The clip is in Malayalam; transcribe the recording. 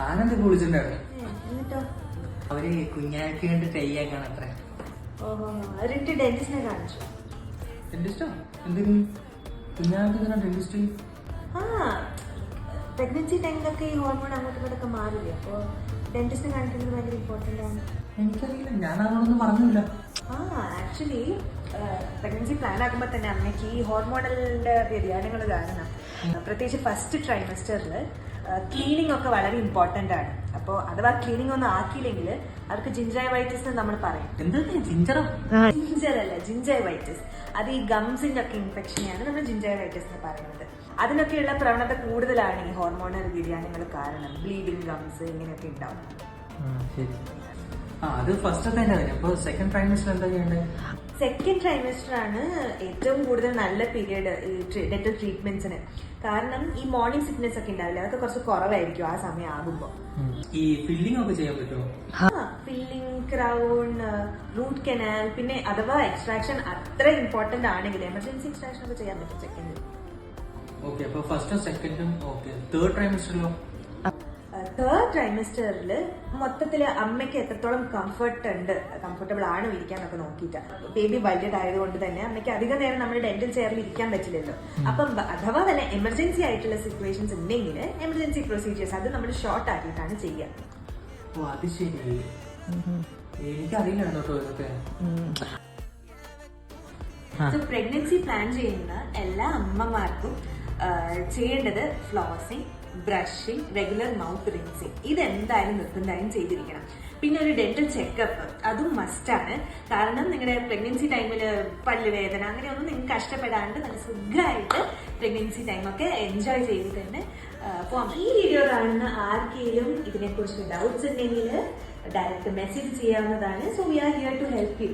ആനന്ദ് വിളിച്ചിട്ടുണ്ടായിരുന്നു. എന്നിട്ടോ? അവര് കുഞ്ഞാക്ക് വേണ്ടി ട്രൈ ആക്കാണ് അത്ര. ഓഹോ, അവരിട്ട് ഡെന്റിസ്റ്റിനെ കാണിച്ചു. ഡെന്റിസ്റ്റോ? എന്തിന്? കുഞ്ഞാക്ക് ഡെന്റിസ്റ്റ്? ആ, പ്രഗ്നൻസി ടൈമിലൊക്കെ ഈ ഹോർമോൺ അങ്ങോട്ടും ഇങ്ങോട്ടൊക്കെ മാറില്ലേ, അപ്പോൾ ഡെന്റിസ്റ്റിനെ കാണിക്കുന്നത് ഭയങ്കര ഇമ്പോർട്ടൻ്റ് ആണ്. എനിക്കറിയില്ല, ഞാൻ അവളൊന്നും പറഞ്ഞില്ല. ആക്ച്വലി പ്രഗ്നൻസി പ്ലാൻ ആക്കുമ്പോൾ തന്നെ അമ്മയ്ക്ക് ഈ ഹോർമോണലിന്റെ വ്യതിയാനങ്ങൾ കാരണം പ്രത്യേകിച്ച് ഫസ്റ്റ് ട്രൈമസ്റ്ററിൽ ക്ലീനിങ് ഒക്കെ വളരെ ഇമ്പോർട്ടൻ്റ് ആണ്. അപ്പോൾ അഥവാ ക്ലീനിങ് ഒന്നും ആക്കിയില്ലെങ്കിൽ അവർക്ക് ജിഞ്ചൈവൈറ്റിസ് എന്ന് നമ്മൾ പറയും. ജിഞ്ചർ അല്ല, ജിഞ്ചൈവൈറ്റിസ്. അത് ഈ ഗംസിന്റെ ഒക്കെ ഇൻഫെക്ഷനെയാണ് നമ്മൾ ജിഞ്ചൈവൈറ്റിസ് എന്ന് പറയുന്നത്. അതിനൊക്കെയുള്ള പ്രവണത കൂടുതലാണ് ഈ ഹോർമോണൽ വ്യതിയാനങ്ങൾ കാരണം. ബ്ലീഡിങ് ഗംസ് ഇങ്ങനെയൊക്കെ ഉണ്ടാവും. അത് ഫസ്റ്റ് തന്നെ. അപ്പൊ സെക്കൻഡ് ട്രൈമസ്റ്റർ എന്താ ചെയ്യണ്ടേ? സെക്കൻഡ് ട്രൈമസ്റ്റർ ആണ് ഏറ്റവും കൂടുതൽ നല്ല പീരീഡ് ഈ ഡെന്റൽ ട്രീറ്റ്മെന്റ്സിന്. കാരണം ഈ മോർണിംഗ് സിക്നെസ് ഒക്കെ ഉണ്ടാവില്ല, അതൊക്കെ കുറച്ച് കുറവായിരിക്കും ആ സമയം ആകുമ്പോൾ. ഈ ഫില്ലിംഗ് ഒക്കെ ചെയ്യാൻ പറ്റുമോ? ഫില്ലിംഗ്, ക്രൗൺ, റൂട്ട് കനാൽ, പിന്നെ അഥവാ എക്സ്ട്രാക്ഷൻ അത്ര ഇമ്പോർട്ടന്റ് ആണെങ്കിൽ എമർജൻസി എക്സ്ട്രാക്ഷൻ ഒക്കെ ചെയ്യാൻ പറ്റും സെക്കൻഡിൽ. ഓക്കെ, അപ്പൊ ഫസ്റ്റും സെക്കൻഡും ഓക്കെ. തേർഡ് ട്രൈമസ്റ്ററിലോ? തേർഡ് ട്രൈമസ്റ്ററിൽ മൊത്തത്തിൽ അമ്മയ്ക്ക് എത്രത്തോളം കംഫർട്ടബിൾ ആണ് ഇരിക്കാന്നൊക്കെ നോക്കിയിട്ട്. ബേബി വലുതായതുകൊണ്ട് തന്നെ അമ്മയ്ക്ക് അധികം നേരം നമ്മൾ ഡെന്റൽ ചെയറിൽ ഇരിക്കാൻ പറ്റില്ലല്ലോ. അപ്പം അഥവാ തന്നെ എമർജൻസി ആയിട്ടുള്ള സിറ്റുവേഷൻസ് ഉണ്ടെങ്കിൽ എമർജൻസി പ്രൊസീജിയേഴ്സ് അത് നമ്മൾ ഷോർട്ട് ആക്കിയിട്ടാണ് ചെയ്യുക. ഓ, അത് ശരി. എനിക്കറിയില്ല കേട്ടോ ഇതൊക്കെ. പ്രഗ്നൻസി പ്ലാൻ ചെയ്യുന്ന എല്ലാ അമ്മമാർക്കും ചെയ്യേണ്ടത് flossing, brushing, regular mouth rinsing, ഇതെന്തായാലും നിർബന്ധമായും ചെയ്തിരിക്കണം. പിന്നെ ഒരു ഡെന്റൽ ചെക്കപ്പ് അതും മസ്റ്റാണ്. കാരണം നിങ്ങളുടെ പ്രഗ്നൻസി ടൈമിൽ പല്ലുവേദന അങ്ങനെയൊന്നും നിങ്ങൾക്ക് കഷ്ടപ്പെടാണ്ട് നല്ല സുഖമായിട്ട് പ്രഗ്നൻസി ടൈമൊക്കെ എൻജോയ് ചെയ്ത് തന്നെ പോകാം. ഈ വീഡിയോ കാണുന്ന ആർക്കെങ്കിലും ഇതിനെക്കുറിച്ച് ഡൗട്ട്സ് ഉണ്ടെങ്കിൽ ഡയറക്റ്റ് മെസ്സേജ് ചെയ്യാവുന്നതാണ്. So we are here to help U.